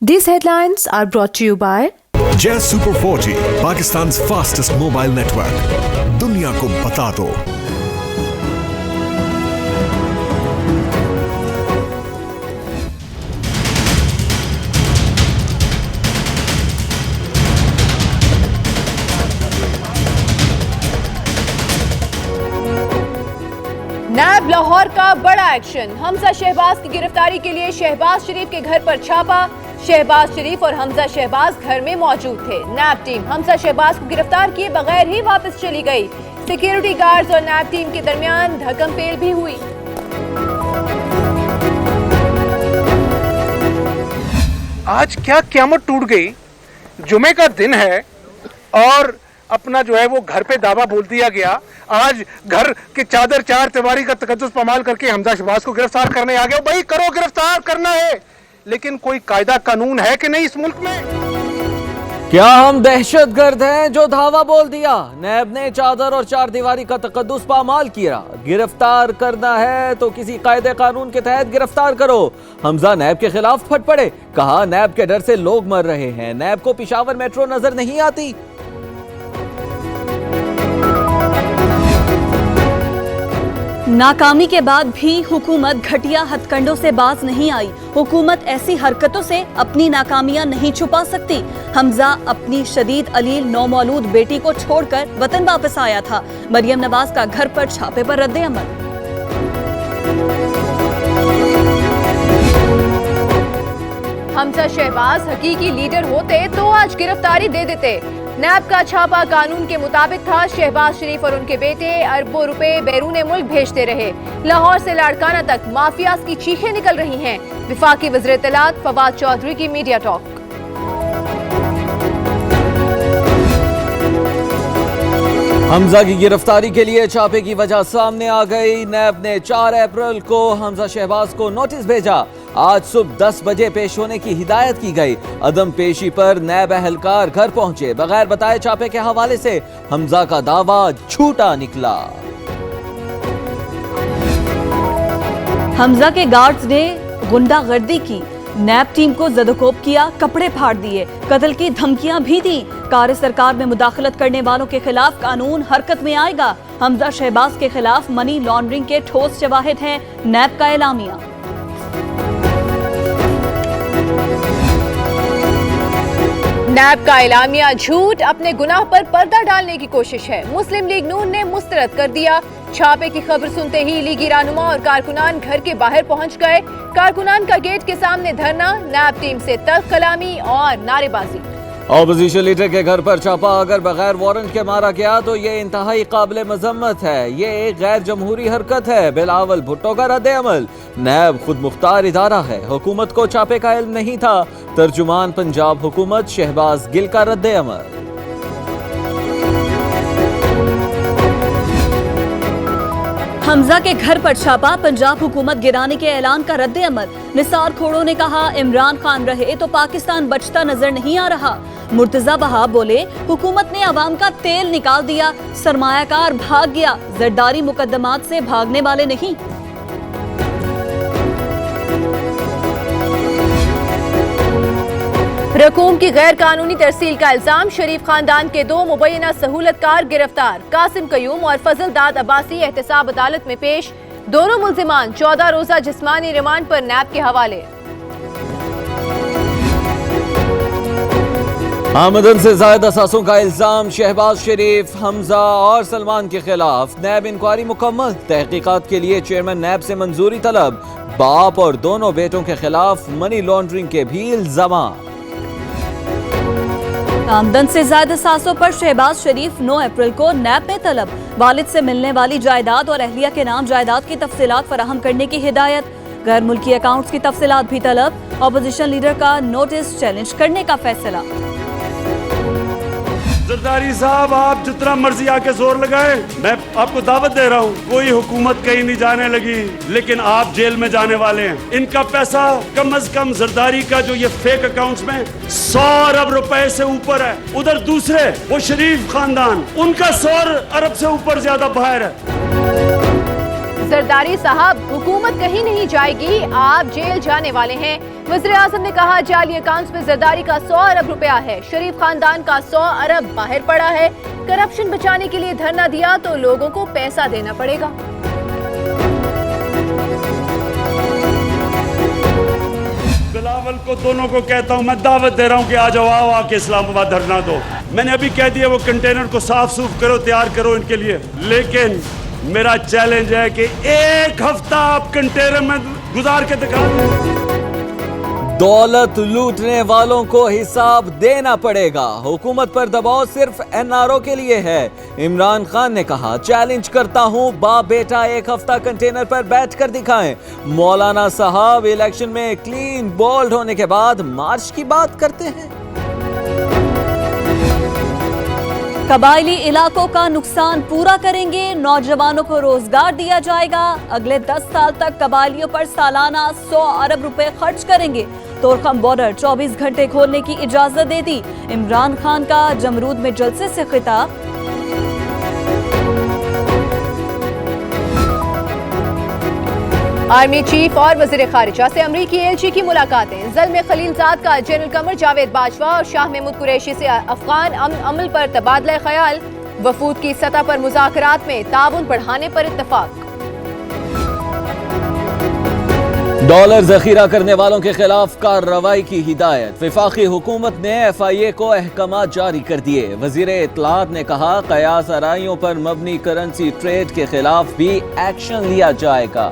These headlines are brought to you by Jazz Super 4G, Pakistan's fastest mobile network. दुनिया को बता दो। नैब लाहौर का बड़ा एक्शन। हमजा शहबाज की गिरफ्तारी के लिए शहबाज शरीफ के घर पर छापा। शहबाज शरीफ और हमजा शहबाज घर में मौजूद थे। नैब टीम हमजा शहबाज को गिरफ्तार किए बगैर ही वापस चली गई। सिक्योरिटी गार्ड्स और नैब टीम के दरमियान धक्कम-पेल भी हुई। आज क्या क़यामत टूट गई। जुमे का दिन है और अपना जो है वो घर पे दावा बोल दिया गया। आज घर के चादर चार दीवारी का तकद्दुस पमाल करके हमजा शहबाज को गिरफ्तार करने आ गए। भाई करो, गिरफ्तार करना है, लेकिन कोई कायदा कानून है कि नहीं इस मुल्क में? क्या हम दहशतगर्द हैं जो धावा बोल दिया? नैब ने चादर और चार दीवारी का तकद्दुस पामाल किया। गिरफ्तार करना है तो किसी कायदे कानून के तहत गिरफ्तार करो। हमजा नैब के खिलाफ फट पड़े। कहा नैब के डर से लोग मर रहे हैं। नैब को पेशावर मेट्रो नजर नहीं आती। नाकामी के बाद भी हुकूमत घटिया हथकंडों से बाज नहीं आई। हुकूमत ऐसी हरकतों से अपनी नाकामियां नहीं छुपा सकती। हमजा अपनी शदीद अलील नौमौलूद बेटी को छोड़कर वतन वापस आया था। मरियम नवाज का घर पर छापे पर रद्द अमल। हमजा शहबाज हकीकी लीडर होते तो आज गिरफ्तारी दे देते। नैब का छापा कानून के मुताबिक था। शहबाज शरीफ और उनके बेटे अरबों रुपए बैरून मुल्क भेजते रहे। लाहौर से लाड़काना तक माफियाज की चीखें निकल रही हैं। विफाकी वज़ीर इत्तलात फवाद चौधरी की मीडिया टॉक। हमजा की गिरफ्तारी के लिए छापे की वजह सामने आ गई। नैब ने 4 अप्रैल को हमजा शहबाज को नोटिस भेजा। आज सुबह 10 बजे पेश होने की हिदायत की गई। अदम पेशी पर नैब अहलकार घर पहुंचे। बगैर बताए छापे के हवाले से हमजा का दावा झूठा निकला। हमजा के गार्ड्स ने गुंडागर्दी की, नैब टीम को जदोकोब किया, कपड़े फाड़ दिए, कत्ल की धमकियां भी दी। कार्य सरकार में मुदाखलत करने वालों के खिलाफ कानून हरकत में आएगा। हमजा शहबाज के खिलाफ मनी लॉन्ड्रिंग के ठोस शवाहिद हैं। नैब का एलामिया। नैब का एलामिया झूठ, अपने गुनाह पर पर्दा डालने की कोशिश है। मुस्लिम लीग नून ने मुस्तरद कर दिया। छापे की खबर सुनते ही लीगी रहनुमा और कारकुनान घर के बाहर पहुंच गए। कारकुनान का गेट के सामने धरना, नैब टीम से तल्ख कलामी और नारेबाजी। ऑपोजिशन लीडर के घर पर छापा अगर बगैर वारंट के मारा गया तो ये इंतहाई काबिल मजम्मत है। ये एक गैर जमहूरी हरकत है। बिलावल भुट्टो का रद्द अमल। नैब खुद मुख्तार इदारा है। हुकूमत को छापे का इल्म नहीं था। तर्जुमान पंजाब हुकूमत शहबाज गिल का रद्द अमल। हमजा के घर पर छापा, पंजाब हुकूमत गिराने के ऐलान का रद्द अमल। निसार खोड़ो ने कहा इमरान खान रहे तो पाकिस्तान बचता नजर नहीं आ रहा। मुर्तजा बहाब बोले हुकूमत ने अवाम का तेल निकाल दिया, सरमायाकार भाग गया, जरदारी मुकदमात से भागने वाले नहीं। रकूम की गैर कानूनी तरसील का इल्जाम। शरीफ खानदान के 2 मुबैना सहूलतकार गिरफ्तार। कासिम कयूम और फजल दाद अब्बासी एहतसाब अदालत में पेश। दोनों मुल्जिमान 14 रोजा जिस्मानी रिमांड पर नैब के हवाले। आमदन से ज्यादा असासों का इल्जाम शहबाज शरीफ, हमजा और सलमान के खिलाफ। नैब इंक्वायरी मुकम्मल। तहकीकात के लिए चेयरमैन नैब से मंजूरी तलब। बाप और दोनों बेटों के खिलाफ मनी लॉन्ड्रिंग के भी इल्जाम। आमदन से ज्यादा असासों पर शहबाज शरीफ 9 अप्रैल को नैब में तलब। वालिद से मिलने वाली जायदाद और अहलिया के नाम जायदाद की तफसीलात फराहम करने की हिदायत। गैर मुल्की अकाउंट्स की तफसीलात भी तलब। ऑपोजिशन लीडर का नोटिस चैलेंज करने का फैसला। जरदारी साहब, आप जितना मर्जी आके जोर लगाए, मैं आपको दावत दे रहा हूँ, कोई हुकूमत कहीं नहीं जाने लगी, लेकिन आप जेल में जाने वाले हैं। इनका पैसा कम से कम जरदारी का जो ये फेक अकाउंट्स में 100 अरब रुपए से ऊपर है। उधर दूसरे वो शरीफ खानदान, उनका 100 अरब से ऊपर ज्यादा बाहर है। जरदारी साहब, हुकूमत कहीं नहीं जाएगी, आप जेल जाने वाले हैं। वज़ीर आज़म ने कहा जाली अकाउंट्स में जरदारी का 100 अरब रुपया है, शरीफ खानदान का 100 अरब बाहर पड़ा है। करप्शन बचाने के लिए धरना दिया तो लोगों को पैसा देना पड़ेगा। बिलावल को दोनों को कहता हूं, मैं दावत दे रहा हूं कि आ जाओ, आओ आके इस्लामाबाद धरना दो। मैंने अभी कह दिया वो कंटेनर को साफ सूफ करो, तैयार करो इनके लिए, लेकिन मेरा चैलेंज है कि एक हफ्ता आप कंटेनर में गुजार के दिखा दो। दौलत लूटने वालों को हिसाब देना पड़ेगा। हुकूमत पर दबाव सिर्फ एनआरओ के लिए है। इमरान खान ने कहा चैलेंज करता हूं, बाप बेटा एक हफ्ता कंटेनर पर बैठकर दिखाएं। मौलाना साहब इलेक्शन में क्लीन बोल्ड होने के बाद मार्च की बात करते हैं। कबायली इलाकों का नुकसान पूरा करेंगे, नौजवानों को रोजगार दिया जाएगा। अगले 10 साल तक कबायलियों पर सालाना 100 अरब रुपए खर्च करेंगे। तोरखम बॉर्डर 24 घंटे खोलने की इजाजत दे दी। इमरान खान का जमरूद में जलसे से खिताब। आर्मी चीफ और वजीर खारिजा से अमरीकी एलची की मुलाकातें। ज़ल्म खलीलजाद का जनरल कमर जावेद बाजवा और शाह महमूद कुरैशी से अफगान अमल पर तबादला ख्याल। वफूद की सतह पर मुज़ाकरात में ताउन बढ़ाने पर इत्तफाक। डॉलर जखीरा करने वालों के खिलाफ कार्रवाई की हिदायत। वफाकी हुकूमत ने FIA को अहकामात जारी कर दिए। वजीर इत्तलात ने कहा कयास आराइयों पर मबनी करेंसी ट्रेड के खिलाफ भी एक्शन लिया जाएगा।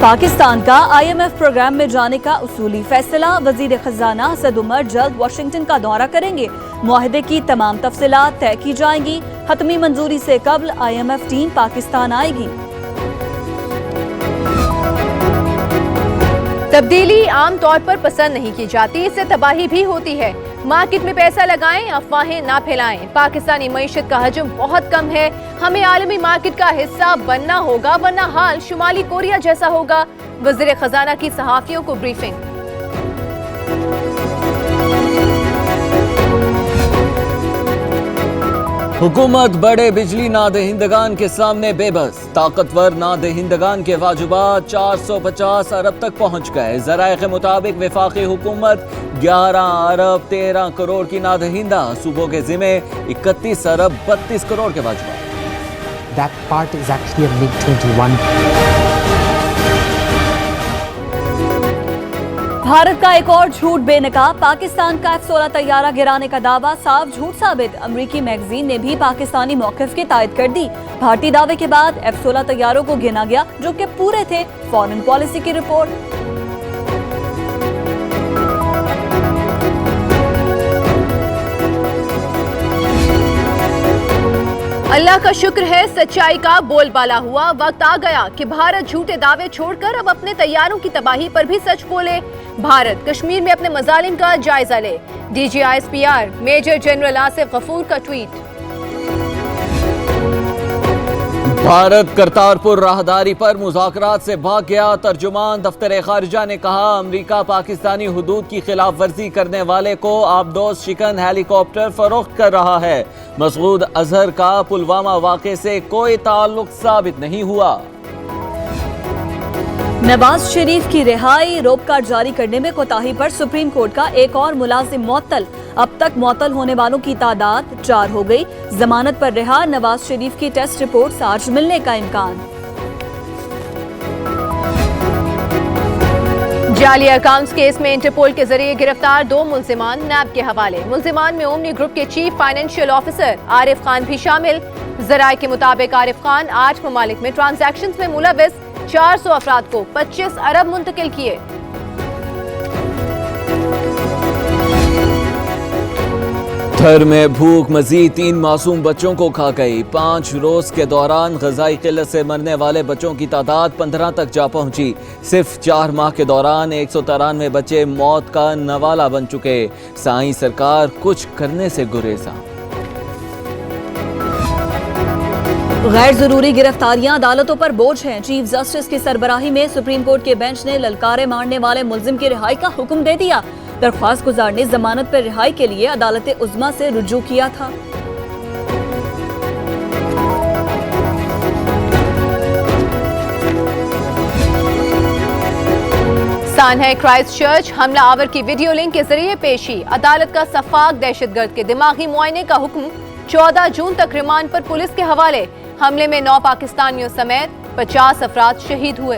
पाकिस्तान का IMF प्रोग्राम में जाने का उसूली फैसला। वजीर खजाना असद उमर जल्द वाशिंगटन का दौरा करेंगे। मुआहदे की तमाम तफसीलात तय की जाएंगी। हतमी मंजूरी से कबल IMF टीम पाकिस्तान आएगी। तब्दीली आम तौर पर पसंद नहीं की जाती, इससे तबाही भी होती है। मार्केट में पैसा लगाएं, अफवाहें ना फैलाएं। पाकिस्तानी मईशत का हजम बहुत कम है, हमें आलमी मार्केट का हिस्सा बनना होगा, वरना हाल शुमाली कोरिया जैसा होगा। वज़ीर खजाना की सहाफियों को ब्रीफिंग। हुकूमत बड़े बिजली नादहिंदगान के सामने बेबस। ताकतवर नादहिंदगान के वाजिबात 450 अरब तक पहुंच गए। ज़राए के मुताबिक वफाकी हुकूमत 11 अरब 13 करोड़ की नादहिंदा, सूबों के जिम्मे 31 अरब 32 करोड़ के वाजिबात। That part is actually a MiG-21. Bharat का एक और झूठ बेनकाब। पाकिस्तान का F-16 तैयारा गिराने का दावा साफ झूठ साबित। अमरीकी मैगजीन ने भी पाकिस्तानी मौक़िफ़ की तायद कर दी। भारतीय दावे के बाद F-16 तैयारों को गिना गया जो कि पूरे थे। फॉरेन पॉलिसी की रिपोर्ट। अल्लाह का शुक्र है सच्चाई का बोलबाला हुआ। वक्त आ गया कि भारत झूठे दावे छोड़कर अब अपने तैयारों की तबाही पर भी सच बोले। भारत कश्मीर में अपने मजालिम का जायजा ले। DGISPR major general Asif Ghafoor का ट्वीट। भारत करतारपुर राहदारी पर मुज़ाकरात से भाग गया। तर्जुमान दफ्तर खारिजा ने कहा अमरीका पाकिस्तानी हुदूद की खिलाफ वर्जी करने वाले को आबदोज शिकन हेलीकॉप्टर फरोख्त कर रहा है। मसूद अजहर का पुलवामा वाक़े से कोई ताल्लुक साबित नहीं हुआ। नवाज शरीफ की रिहाई। रोप कार्ड जारी करने में कोताही पर सुप्रीम कोर्ट का एक और मुलाजिम मुअत्तल। अब तक मुअत्तल होने वालों की तादाद 4 हो गई। जमानत पर रिहा नवाज शरीफ की टेस्ट रिपोर्ट आज मिलने का इम्कान। जाली अकाउंट्स केस में इंटरपोल के जरिए गिरफ्तार 2 मुल्जिमान नैब के हवाले। मुल्जिमान में ओमनी ग्रुप के chief financial officer Arif Khan भी शामिल। जराये के मुताबिक आरिफ खान 8 ममालिक में ट्रांजैक्शंस में मुलविस 400 अफराद को 25 अरब मुंतकिल किए। थर में भूख मजीद 3 मासूम बच्चों को खा गई। 5 रोज के दौरान ग़िज़ाई किल्लत से मरने वाले बच्चों की तादाद 15 तक जा पहुंची। सिर्फ 4 माह के दौरान 193 बच्चे मौत का नवाला बन चुके। साईं सरकार कुछ करने से गुरेजा। गैर जरूरी गिरफ्तारियां अदालतों पर बोझ हैं। चीफ जस्टिस की सरबराही में सुप्रीम कोर्ट के बेंच ने ललकारे मारने वाले मुल्जिम की रिहाई का हुक्म दे दिया। दरख्वास्त गुजार ने जमानत पर रिहाई के लिए अदालत उज़्मा से रुजू किया था। पाकिस्तान है क्राइस्ट चर्च, हमला आवर की वीडियो लिंक के जरिए पेशी। अदालत का सफाक दहशतगर्द के दिमागी मुआयने का हुक्म, 14 जून तक रिमांड पर पुलिस के हवाले। हमले में 9 पाकिस्तानियों समेत 50 अफराद शहीद हुए।